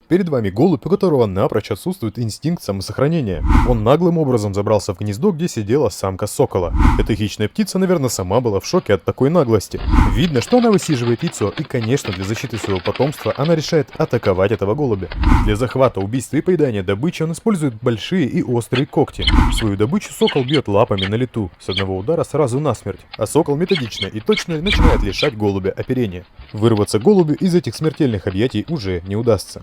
Перед вами голубь, у которого напрочь отсутствует инстинкт самосохранения. Он наглым образом забрался в гнездо, где сидела самка сокола. Эта хищная птица, наверное, сама была в шоке от такой наглости. Видно, что она высиживает яйцо, и, конечно, для защиты своего потомства она решает атаковать этого голубя. Для захвата, убийства и поедания добычи он использует большие и острые когти. Свою добычу сокол бьет лапами на лету, с одного удара сразу насмерть, а сокол методично и точно начинает лишать голубя оперения. Вырваться голубю из этих смертельных объятий уже не удастся.